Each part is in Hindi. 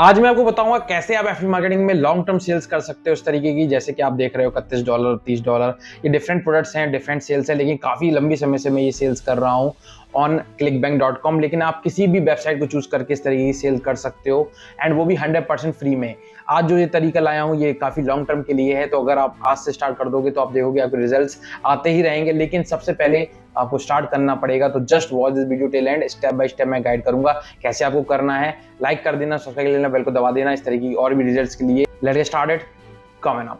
आज मैं आपको बताऊंगा कैसे आप एफिलिएट मार्केटिंग में लॉन्ग टर्म सेल्स कर सकते हो। इस तरीके की जैसे कि आप देख रहे हो $31, $30, ये डिफरेंट प्रोडक्ट्स हैं, डिफरेंट सेल्स है, लेकिन काफी लंबी समय से मैं ये सेल्स कर रहा हूँ ऑन clickbank.com। लेकिन आप किसी भी वेबसाइट को चूज करके इस तरीके की सेल कर सकते हो एंड वो भी 100% फ्री में। आज जो ये तरीका लाया हूँ ये काफी लॉन्ग टर्म के लिए है, तो अगर आप आज से स्टार्ट कर दोगे तो आप देखोगे आपके रिजल्ट्स आते ही रहेंगे। लेकिन सबसे पहले आपको स्टार्ट करना पड़ेगा, तो just watch this video till and, step by step मैं गाइड करूंगा कैसे आपको करना है। लाइक कर देना, सब्सक्राइब कर लेना, बेल को दबा देना इस तरीके की और भी रिजल्ट्स के लिए। Let's get started, comment up.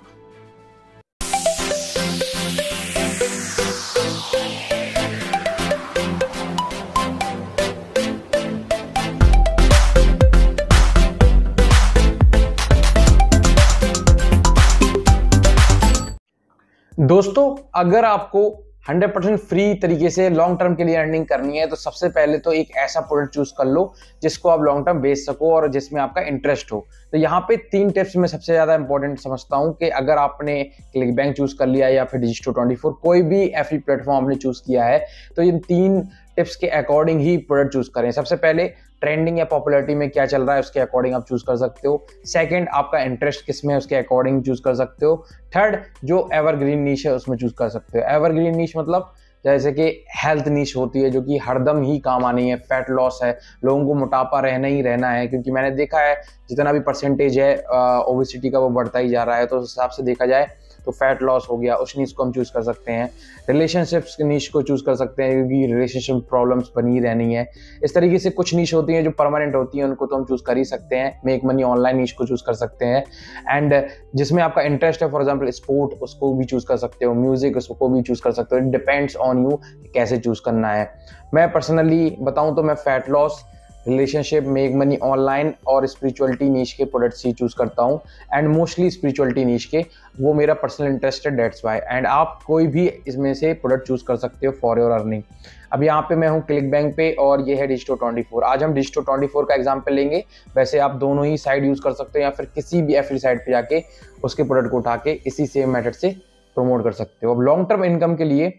दोस्तों, अगर आपको 100% फ्री तरीके से लॉन्ग टर्म के लिए अर्निंग करनी है तो सबसे पहले तो एक ऐसा प्रोडक्ट चूज कर लो जिसको आप लॉन्ग टर्म बेच सको और जिसमें आपका इंटरेस्ट हो। तो यहाँ पे 3 टिप्स मैं सबसे ज्यादा इंपॉर्टेंट समझता हूँ कि अगर आपने क्लिकबैंक चूज कर लिया या फिर Digito24 कोई भी एफिलिएट प्लेटफॉर्म आपने चूज किया है तो इन 3 टिप्स के अकॉर्डिंग ही प्रोडक्ट चूज करें। सबसे पहले ट्रेंडिंग या पॉपुलैरिटी में क्या चल रहा है उसके अकॉर्डिंग आप चूज कर सकते हो। सेकंड, आपका इंटरेस्ट किस में है उसके अकॉर्डिंग चूज कर सकते हो। थर्ड, जो एवरग्रीन नीश है उसमें चूज कर सकते हो। एवरग्रीन नीश मतलब जैसे कि हेल्थ नीश होती है जो कि हरदम ही काम आनी है, फैट लॉस है, लोगों को मोटापा रहना ही रहना है, क्योंकि मैंने देखा है जितना भी परसेंटेज है ओबेसिटी का वो बढ़ता ही जा रहा है। तो उस हिसाब से देखा जाए तो फैट लॉस हो गया, उस नीश को हम चूज कर सकते हैं। रिलेशनशिप्स की नीश को चूज कर सकते हैं क्योंकि रिलेशनशिप प्रॉब्लम्स बनी रहनी है। इस तरीके से कुछ नीश होती हैं जो परमानेंट होती हैं, उनको तो हम चूज कर ही सकते हैं। मेक मनी ऑनलाइन नीश को चूज कर सकते हैं एंड जिसमें आपका इंटरेस्ट है, फॉर एग्जाम्पल स्पोर्ट, उसको भी चूज कर सकते हो। म्यूजिक, उसको भी चूज कर सकते हो। इट डिपेंड्स ऑन यू कैसे चूज करना है। मैं पर्सनली बताऊं तो मैं fat loss, relationship, make money online और स्पिरिचुअलिटी नीश के प्रोडक्ट्स ही चूज करता हूँ एंड मोस्टली स्पिरिचुअलिटी नीश के, वो मेरा पर्सनल इंटरेस्ट है, डेट्स वाई। एंड आप कोई भी इसमें से प्रोडक्ट चूज कर सकते हो फॉर योर अर्निंग। अब यहाँ पे मैं हूँ क्लिकबैंक पे और ये है Digito24। आज हम Digito24 का एग्जाम्पल लेंगे। वैसे आप दोनों ही साइड यूज कर सकते हो या फिर किसी भी एफिलिएट साइट पे जाके उसके प्रोडक्ट को उठा के इसी सेम मेथड से प्रमोट कर सकते हो। अब लॉन्ग टर्म इनकम के लिए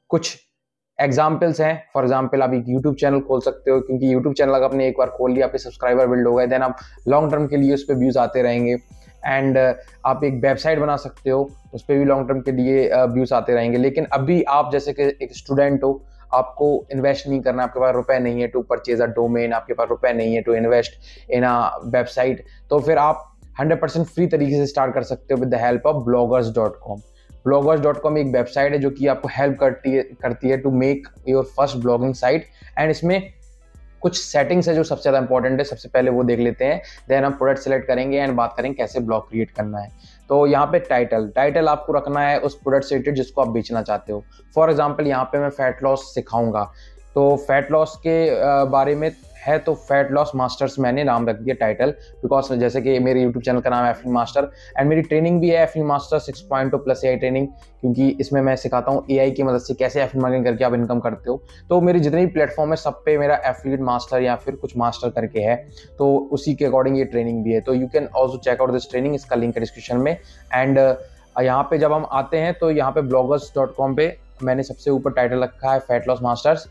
कुछ एग्जाम्पल्स हैं। फॉर एग्जाम्पल आप एक यूट्यूब चैनल खोल सकते हो, क्योंकि यूट्यूब चैनल अगर आपने एक बार खोल लिया, आपके सब्सक्राइबर बिल्ड हो गए, देन आप लॉन्ग टर्म के लिए उस पर व्यूज आते रहेंगे। एंड आप एक वेबसाइट बना सकते हो, उस पर भी लॉन्ग टर्म के लिए व्यूज आते रहेंगे। लेकिन अभी आप जैसे कि एक स्टूडेंट हो, आपको इन्वेस्ट नहीं करना, आपके पास रुपए नहीं है टू परचेज अ डोमेन, आपके पास रुपए नहीं है to invest in a website, तो फिर आप 100% फ्री तरीके से स्टार्ट कर सकते हो with the help of bloggers.com। bloggers.com एक वेबसाइट है जो कि आपको हेल्प करती है to make your first blogging site. And इसमें कुछ सेटिंग्स है जो सबसे ज्यादा इंपॉर्टेंट है, सबसे पहले वो देख लेते हैं, देन हम प्रोडक्ट सेलेक्ट करेंगे एंड बात करेंगे कैसे ब्लॉग क्रिएट करना है। तो यहाँ पे टाइटल आपको रखना है उस प्रोडक्ट से रिलेटेड जिसको आप बेचना चाहते हो। फॉर एग्जाम्पल यहाँ पे मैं फैट लॉस सिखाऊंगा, तो फैट लॉस के बारे में है तो फैट लॉस मास्टर्स मैंने नाम रख दिया टाइटल, बिकॉज जैसे कि मेरे यूट्यूब चैनल का नाम है एफिलिएट मास्टर एंड मेरी ट्रेनिंग भी है affiliate master 6.0 plus AI training, क्योंकि इसमें मैं सिखाता हूँ AI की मदद से कैसे एफिलिएट मार्केटिंग करके आप इनकम करते हो। तो मेरे जितने भी प्लेटफॉर्म है सब पे मेरा एफिलिएट मास्टर या फिर कुछ मास्टर करके है, तो उसी के अकॉर्डिंग ये ट्रेनिंग भी है। तो you can also check out this training, इसका लिंक है डिस्क्रिप्शन में। एंड यहाँ पे जब हम आते हैं तो यहाँ पे bloggers.com पे मैंने सबसे ऊपर टाइटल रखा है फैट लॉस मास्टर्स।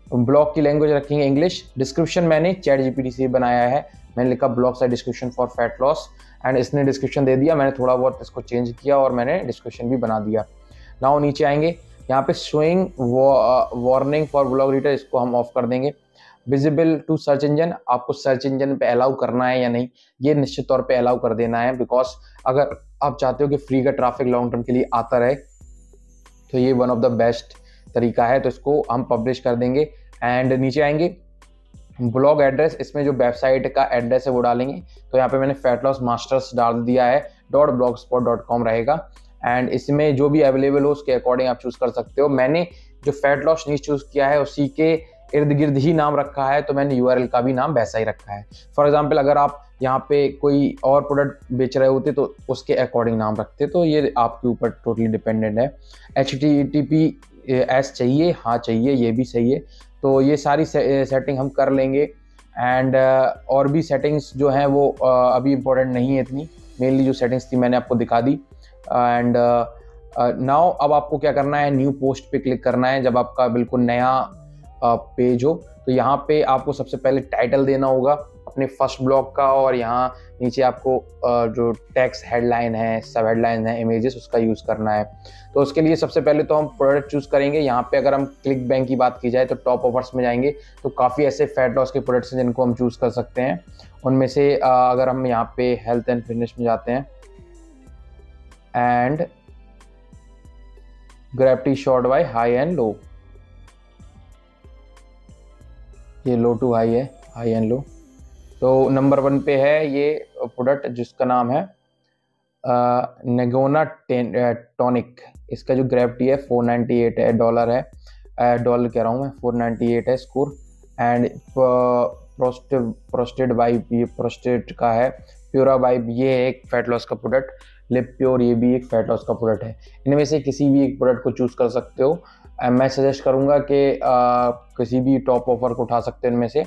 ब्लॉग की लैंग्वेज रखेंगे इंग्लिश। डिस्क्रिप्शन मैंने ChatGPT से बनाया है, मैंने लिखा blog side description for fat loss and इसने डिस्क्रिप्शन दे दिया, मैंने थोड़ा बहुत इसको चेंज किया और मैंने डिस्क्रिप्शन भी बना दिया। नाउ नीचे आएंगे, यहाँ पे showing warning for blog reader, इसको हम ऑफ कर देंगे। विजिबल टू सर्च इंजन, आपको सर्च इंजन पे अलाउ करना है या नहीं, ये निश्चित तौर पे अलाउ कर देना है, बिकॉज अगर आप चाहते हो कि फ्री का ट्रैफिक लॉन्ग टर्म के लिए आता रहे तो ये वन ऑफ द बेस्ट तरीका है, तो इसको हम पब्लिश कर देंगे। एंड नीचे आएंगे ब्लॉग एड्रेस, इसमें जो वेबसाइट का एड्रेस है वो डालेंगे। तो यहाँ पे मैंने फैट लॉस मास्टर्स डाल दिया है .blogspot.com रहेगा एंड इसमें जो भी अवेलेबल हो उसके अकॉर्डिंग आप चूज कर सकते हो। मैंने जो फैट लॉस नीश चूज किया है उसी के इर्द गिर्द ही नाम रखा है, तो मैंने URL का भी नाम वैसा ही रखा है। फॉर एग्जाम्पल अगर आप यहाँ पे कोई और प्रोडक्ट बेच रहे होते तो उसके अकॉर्डिंग नाम रखते, तो ये आपके ऊपर टोटली डिपेंडेंट है। HTTPS चाहिए, हाँ चाहिए, ये भी सही है। तो ये सारी सेटिंग हम कर लेंगे एंड और भी सेटिंग्स जो हैं वो अभी इम्पोर्टेंट नहीं है इतनी, मेनली जो सेटिंग्स थी मैंने आपको दिखा दी। एंड नाउ अब आपको क्या करना है, न्यू पोस्ट पे क्लिक करना है जब आपका बिल्कुल नया पेज हो। तो यहाँ पे आपको सबसे पहले टाइटल देना होगा, अपने फर्स्ट ब्लॉग का और यहाँ नीचे आपको जो टेक्स्ट हेडलाइन है, सब हेडलाइन है, इमेजेस, उसका यूज़ करना है। तो उसके लिए सबसे पहले तो हम प्रोडक्ट चूज़ करेंगे। यहाँ पे अगर हम क्लिक बैंक की बात की जाए तो टॉप ऑफर्स में जाएंगे तो काफ़ी ऐसे फैट लॉस के प्रोडक्ट्स हैं जिनको हम चूज़ कर सकते हैं। उनमें से अगर हम यहाँ पे हेल्थ एंड फिटनेस में जाते हैं and gravity sort by high and low, ये लो टू हाई है, हाई एंड लो। तो नंबर 1 पे है ये प्रोडक्ट जिसका नाम है नेगोना टॉनिक। इसका जो ग्रेविटी है 498 है, डॉलर है, डॉलर कह रहा हूँ मैं, 498 है स्कोर। एंड प्रोस्टेट वाइब, ये प्रोस्टेट का है। प्योरा वाइब, ये एक फैट लॉस का प्रोडक्ट। लिप प्योर, ये भी एक फैट लॉस का प्रोडक्ट है। इनमें से किसी भी एक प्रोडक्ट को चूज़ कर सकते हो। मैं सजेस्ट करूंगा कि किसी भी टॉप ऑफर को उठा सकते हैं इनमें से।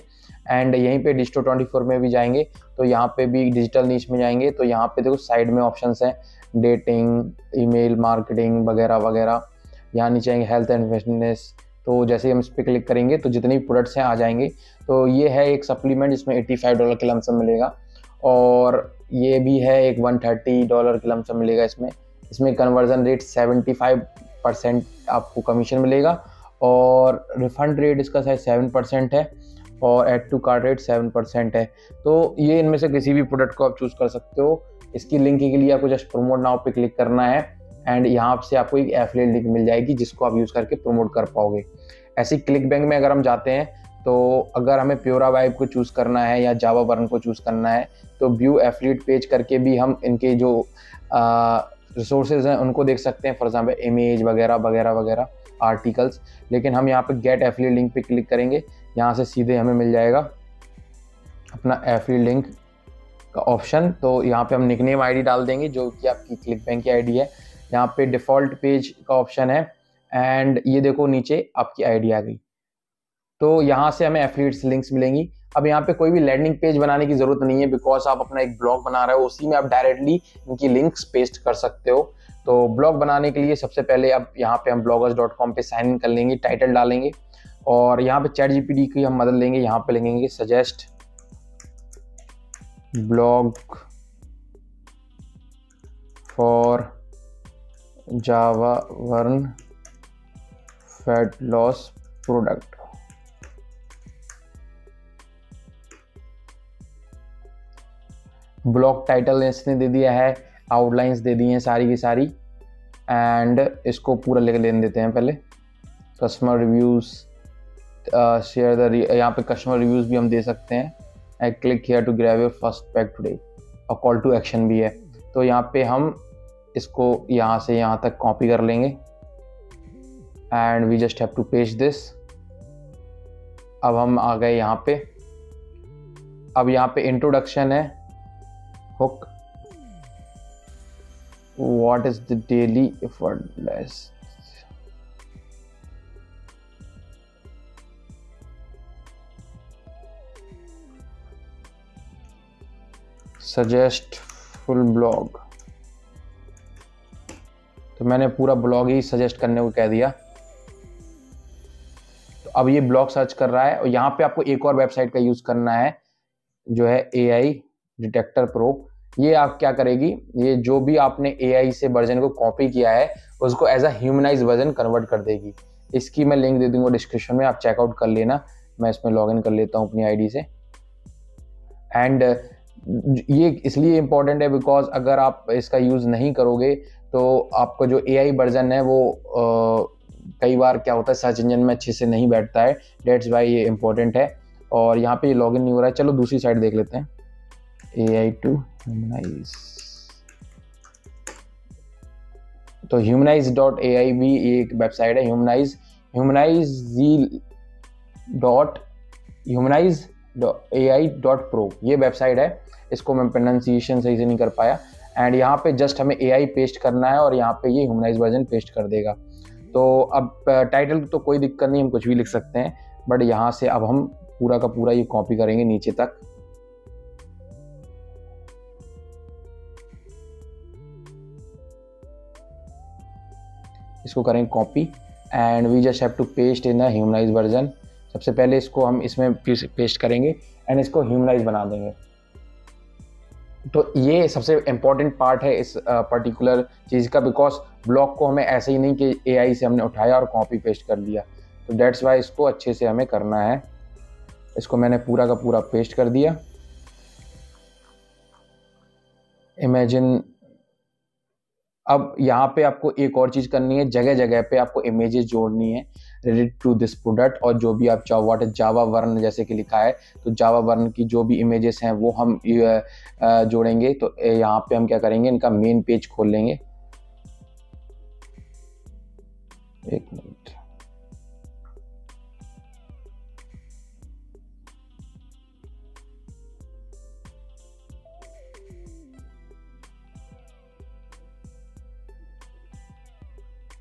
एंड यहीं पे डिजिटल 24 में भी जाएंगे तो यहाँ पे भी डिजिटल नीच में जाएंगे तो यहाँ पे देखो साइड में ऑप्शंस हैं, डेटिंग, ईमेल मार्केटिंग वगैरह वगैरह। यहाँ नीचे आएंगे हेल्थ एंड फिटनेस, तो जैसे ही हम इस पर क्लिक करेंगे तो जितने भी प्रोडक्ट्स हैं आ जाएंगे। तो ये है एक सप्लीमेंट जिसमें $85 की लमसम मिलेगा, और ये भी है एक $130 की लमसम मिलेगा। इसमें कन्वर्जन रेट 75% आपको कमीशन मिलेगा, और रिफंड रेट इसका शायद 7% है, और ऐड टू कार्ट रेट 7% है। तो ये इनमें से किसी भी प्रोडक्ट को आप चूज़ कर सकते हो। इसकी लिंक के लिए आपको जस्ट प्रमोट नाउ पे क्लिक करना है एंड यहाँ से आपको एक एफिलिएट लिंक मिल जाएगी जिसको आप यूज़ करके प्रमोट कर पाओगे। ऐसे क्लिक बैंक में अगर हम जाते हैं तो अगर हमें प्योरा वाइब को चूज़ करना है या जावा वर्न को चूज़ करना है तो व्यू एफिलिएट पेज करके भी हम इनके जो रिसोर्सेज हैं उनको देख सकते हैं, फॉर एग्जाम्पल इमेज वगैरह वगैरह वगैरह, आर्टिकल्स। लेकिन हम यहाँ पे गेट एफिलिएट लिंक पे क्लिक करेंगे, यहाँ से सीधे हमें मिल जाएगा अपना एफिलिएट लिंक का ऑप्शन। तो यहाँ पे हम निकनेम आईडी डाल देंगे जो कि आपकी क्लिक बैंक की आईडी है। यहाँ पे डिफ़ॉल्ट पेज का ऑप्शन है एंड ये देखो नीचे आपकी आईडी आ गई। तो यहाँ से हमें एफिलिएट्स लिंक्स मिलेंगी। अब यहाँ पे कोई भी लैंडिंग पेज बनाने की जरूरत नहीं है, बिकॉज आप अपना एक ब्लॉग बना रहे हो, उसी में आप डायरेक्टली इनकी लिंक्स पेस्ट कर सकते हो। तो ब्लॉग बनाने के लिए सबसे पहले अब यहाँ पे हम bloggers.com पे साइन इन कर लेंगे, टाइटल डालेंगे और यहाँ पे चैट जीपीटी की हम मदद लेंगे। यहाँ पे लिखेंगे suggest blog for Java burn fat loss product. Blog title इसने दे दिया है, आउटलाइंस दे दी हैं सारी की सारी, एंड इसको पूरा लेकर लेने देते हैं पहले। कस्टमर रिव्यूज़, शेयर द, यहाँ पे कस्टमर रिव्यूज़ भी हम दे सकते हैं। I click here to grab your first pack today, और कॉल टू एक्शन भी है। तो यहाँ पे हम इसको यहाँ से यहाँ तक कॉपी कर लेंगे and we just have to paste this. अब हम आ गए यहाँ पे। अब यहाँ पे इंट्रोडक्शन है, hook, what is the daily effortless, suggest full blog। तो मैंने पूरा ब्लॉग ही सजेस्ट करने को कह दिया। तो अब ये ब्लॉग सर्च कर रहा है और यहाँ पे आपको एक और वेबसाइट का यूज करना है जो है AI डिटेक्टर प्रो। ये आप क्या करेगी, ये जो भी आपने AI से वर्जन को कॉपी किया है उसको as a humanize version convert कर देगी। इसकी मैं लिंक दे दूंगा डिस्क्रिप्शन में, आप चेकआउट कर लेना। मैं इसमें लॉगिन कर लेता हूँ अपनी आईडी से। एंड ये इसलिए इम्पोर्टेंट है बिकॉज अगर आप इसका यूज़ नहीं करोगे तो आपका जो AI वर्जन है वो कई बार क्या होता है सर्च इंजन में अच्छे से नहीं बैठता है। डेट्स वाई ये इम्पोर्टेंट है। और यहाँ पे ये लॉगिन नहीं हो रहा है। चलो दूसरी साइट देख लेते हैं, AI टू ह्यूमनाइज। तो humanize.ai भी एक वेबसाइट है, humanize.ai.pro ये वेबसाइट है। इसको मैं प्रोनाउंसिएशन सही से नहीं कर पाया। एंड यहाँ पे जस्ट हमें AI पेस्ट करना है और यहाँ पे ये ह्यूमनाइज वर्जन पेस्ट कर देगा। तो अब टाइटल तो कोई दिक्कत नहीं, हम कुछ भी लिख सकते हैं, बट यहाँ से अब हम पूरा का पूरा ये कॉपी करेंगे नीचे तक। इसको करेंगे copy and we just have to paste in the humanize version. सबसे पहले इसको हम इसमें पेस्ट करेंगे एंड इसको ह्यूमनाइज बना देंगे। तो ये सबसे इम्पॉर्टेंट पार्ट है इस पर्टिकुलर चीज़ का, बिकॉज ब्लॉग को हमें ऐसे ही नहीं कि एआई से हमने उठाया और कॉपी पेस्ट कर दिया, तो डेट्स वाई इसको अच्छे से हमें करना है। इसको मैंने पूरा का पूरा पेस्ट कर दिया। इमेजिन, अब यहाँ पे आपको एक और चीज़ करनी है, जगह जगह पे आपको इमेजेस जोड़नी है रिलेटेड टू दिस प्रोडक्ट, और जो भी आप चाहो व्हाट इज जावा वर्न जैसे कि लिखा है, तो जावा वर्न की जो भी इमेजेस हैं वो हम जोड़ेंगे। तो यहाँ पे हम क्या करेंगे, इनका मेन पेज खोल लेंगे। एक मिनट,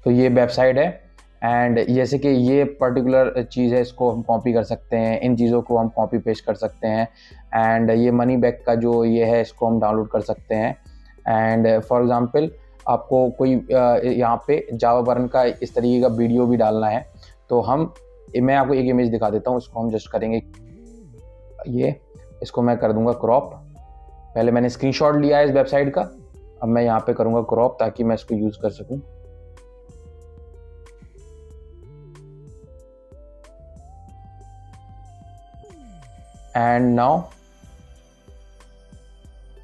तो ये वेबसाइट है, एंड जैसे कि ये पर्टिकुलर चीज़ है, इसको हम कॉपी कर सकते हैं, इन चीज़ों को हम कॉपी पेस्ट कर सकते हैं। एंड ये मनी बैक का जो ये है, इसको हम डाउनलोड कर सकते हैं। एंड फॉर एग्जांपल आपको कोई यहाँ पे जावा वर्न का इस तरीके का वीडियो भी डालना है, तो मैं आपको एक इमेज दिखा देता हूँ। इसको हम जस्ट करेंगे, ये इसको मैं कर दूंगा क्रॉप। पहले मैंने स्क्रीनशॉट लिया है इस वेबसाइट का, अब मैं यहाँ पे करूँगा क्रॉप ताकि मैं इसको यूज़ कर सकूँ। एंड नाउ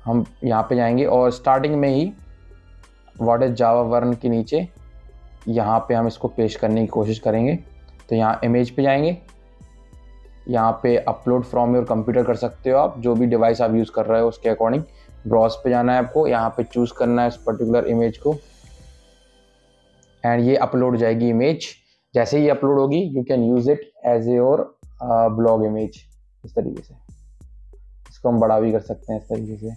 हम यहाँ पे जाएंगे और स्टार्टिंग में ही व्हाट इज जावा वर्न के नीचे यहाँ पे हम इसको पेस्ट करने की कोशिश करेंगे। तो यहाँ इमेज पे जाएंगे, यहाँ पे अपलोड फ्रॉम योर कंप्यूटर कर सकते हो आप, जो भी डिवाइस आप यूज़ कर रहे हो उसके अकॉर्डिंग। ब्राउज पे जाना है आपको, यहाँ पे चूज़ करना है इस पर्टिकुलर इमेज को, एंड ये अपलोड जाएगी इमेज। जैसे ही अपलोड होगी you can use it as your blog image. इस तरीके से इसको हम बड़ा भी कर सकते हैं इस तरीके से।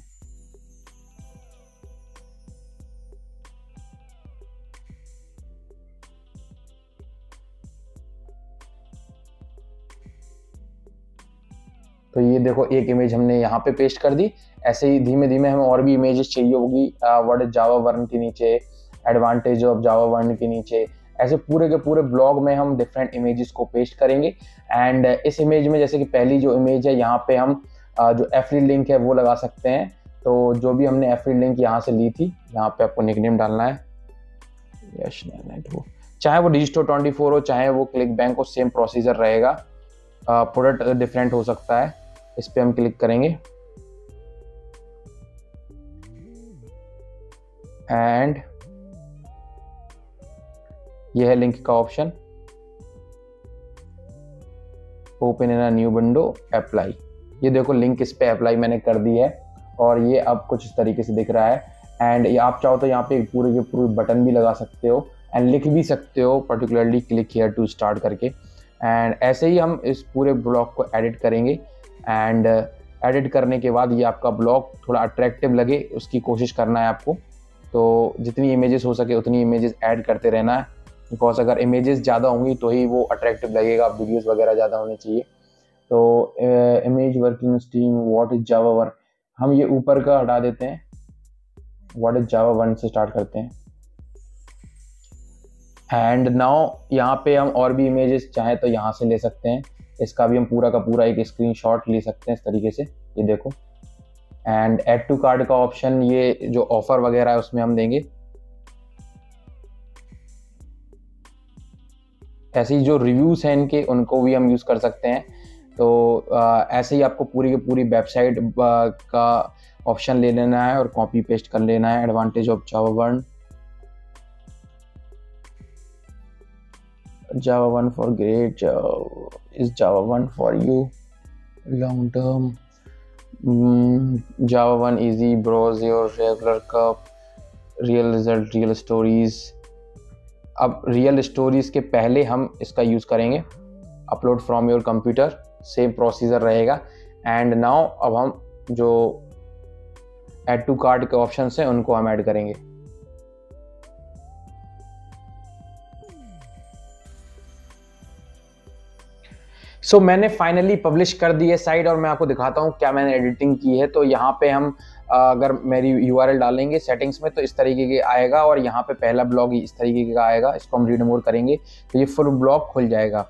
तो ये देखो एक इमेज हमने यहाँ पे पेस्ट कर दी। ऐसे ही धीमे धीमे हमें और भी इमेजेस चाहिए होगी व्हाट इज जावा वर्न के नीचे, एडवांटेज ऑफ जावा वर्न के नीचे। ऐसे पूरे के पूरे ब्लॉग में हम डिफरेंट इमेजेस को पेस्ट करेंगे। एंड इस इमेज में जैसे कि पहली जो इमेज है, यहाँ पे हम जो एफिलिएट लिंक है वो लगा सकते हैं। तो जो भी हमने एफिलिएट लिंक यहाँ से ली थी, यहाँ पे आपको निकनेम डालना है यश नेट हो, चाहे वो Digistore24 हो चाहे वो क्लिक बैंक हो, सेम प्रोसीजर रहेगा। प्रोडक्ट डिफरेंट हो सकता है। इस पे हम क्लिक करेंगे एंड यह है लिंक का option, open in a new window, apply. ये देखो लिंक इस पे अप्लाई मैंने कर दी है और ये अब कुछ इस तरीके से दिख रहा है। एंड ये आप चाहो तो यहाँ पे पूरे के पूरे बटन भी लगा सकते हो एंड लिख भी सकते हो, particularly click here to start करके। एंड ऐसे ही हम इस पूरे ब्लॉग को एडिट करेंगे। एंड एडिट करने के बाद ये आपका ब्लॉग थोड़ा अट्रैक्टिव लगे उसकी कोशिश करना है आपको। तो जितनी इमेजेस हो सके उतनी इमेजेस ऐड करते रहना है, बिकॉज अगर इमेजेस ज़्यादा होंगी तो ही वो अट्रैक्टिव लगेगा, वीडियोस वगैरह ज़्यादा होने चाहिए। तो image working stream, what is Java burn, हम ये ऊपर का हटा देते हैं, व्हाट इज जावा वर्न से स्टार्ट करते हैं। एंड नाउ यहाँ पे हम और भी इमेजेस चाहे तो यहाँ से ले सकते हैं। इसका भी हम पूरा का पूरा एक स्क्रीनशॉट ले सकते हैं इस तरीके से, ये देखो। एंड ऐड टू कार्ट का ऑप्शन, ये जो ऑफर वगैरह है उसमें हम देंगे। ऐसे ही जो रिव्यूज हैं इनके, उनको भी हम यूज़ कर सकते हैं। तो ऐसे ही आपको पूरी की पूरी वेबसाइट का ऑप्शन ले लेना है और कॉपी पेस्ट कर लेना है। Advantage of Java burn, Java 1 for great, is Java 1 for you long term, Java 1 easy, browse your regular cup, real result, real stories। अब रियल स्टोरीज के पहले हम इसका यूज़ करेंगे, upload from your computer, same procedure रहेगा। एंड नाउ अब हम जो ऐड टू कार्ट के ऑप्शन हैं उनको हम ऐड करेंगे। सो मैंने फाइनली पब्लिश कर दी है साइट और मैं आपको दिखाता हूँ क्या मैंने एडिटिंग की है। तो यहाँ पे हम अगर मेरी URL डालेंगे सेटिंग्स में तो इस तरीके के आएगा और यहाँ पे पहला ब्लॉग इस तरीके का आएगा। इसको हम रीड मोर करेंगे तो ये फुल ब्लॉग खुल जाएगा।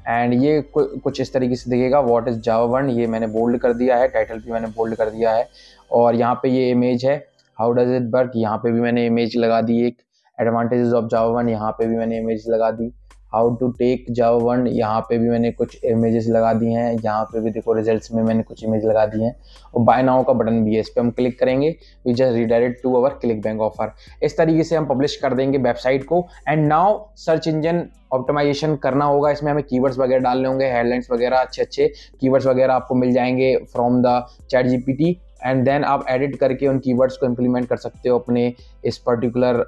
एंड ये कुछ इस तरीके से दिखेगा। व्हाट इज जावा 1, ये मैंने बोल्ड कर दिया है, टाइटल भी मैंने बोल्ड कर दिया है। और यहाँ पे ये इमेज है, हाउ डज इट वर्क, यहाँ पे भी मैंने इमेज लगा दी एक। एडवांटेजेस ऑफ जावा 1, यहाँ पे भी मैंने इमेज लगा दी। हाउ टू टेक जावा 1, यहाँ पे भी मैंने कुछ इमेजेस लगा दी हैं। यहाँ पे भी देखो रिजल्ट्स में मैंने कुछ इमेज लगा दी हैं। और बाय नाउ का बटन भी है, इस पर हम क्लिक करेंगे, we just redirect to our click bank offer. इस तरीके से हम पब्लिश कर देंगे वेबसाइट को। And now search engine optimisation करना होगा, इसमें हमें कीवर्ड्स वगैरह डालने होंगे, हेडलाइंस वगैरह, अच्छे कीवर्ड्स वगैरह आपको मिल जाएंगे from the ChatGPT. And then आप एडिट करके उन कीवर्ड्स को इम्प्लीमेंट कर सकते हो अपने इस पर्टिकुलर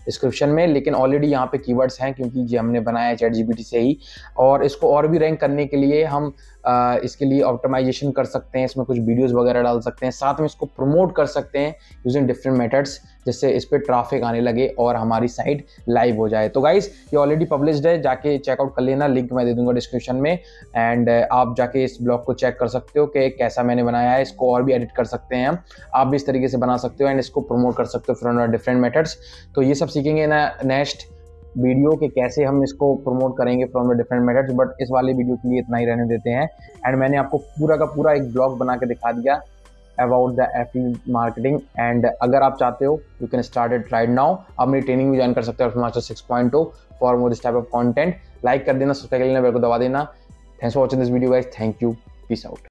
डिस्क्रिप्शन में। लेकिन ऑलरेडी यहाँ पे कीवर्ड्स हैं क्योंकि ये हमने बनाया है चैट जीपीटी से ही। और इसको और भी रैंक करने के लिए हम इसके लिए ऑप्टिमाइजेशन कर सकते हैं, इसमें कुछ वीडियोस वगैरह डाल सकते हैं, साथ में इसको प्रमोट कर सकते हैं यूजिंग डिफरेंट मेथड्स, जिससे इस पर ट्रैफिक आने लगे और हमारी साइट लाइव हो जाए। तो गाइस ये ऑलरेडी पब्लिश्ड है, जाके चेकआउट कर लेना, लिंक मैं दे दूंगा डिस्क्रिप्शन में। एंड आप जाके इस ब्लॉग को चेक कर सकते हो कि कैसा मैंने बनाया है। इसको और भी एडिट कर सकते हैं हम, आप भी इस तरीके से बना सकते हो एंड इसको प्रमोट कर सकते हो फ्रॉम डिफरेंट मेथड्स। तो ये सब सीखेंगे ना नेक्स्ट वीडियो के कैसे हम इसको प्रमोट करेंगे from the different methods. But इस वाले वीडियो के लिए इतना ही रहने देते हैं। एंड मैंने आपको पूरा का पूरा एक ब्लॉग बना के दिखा दिया about the affiliate marketing. And अगर आप चाहते हो you can start it right now. आप मेरी ट्रेनिंग भी ज्वाइन कर सकते हो master 6.0 for more this type of content. Like कर देना, सब्सक्राइब कर लेना, बेल को दबा देना। Thanks for watching this video guys, thank you, peace out.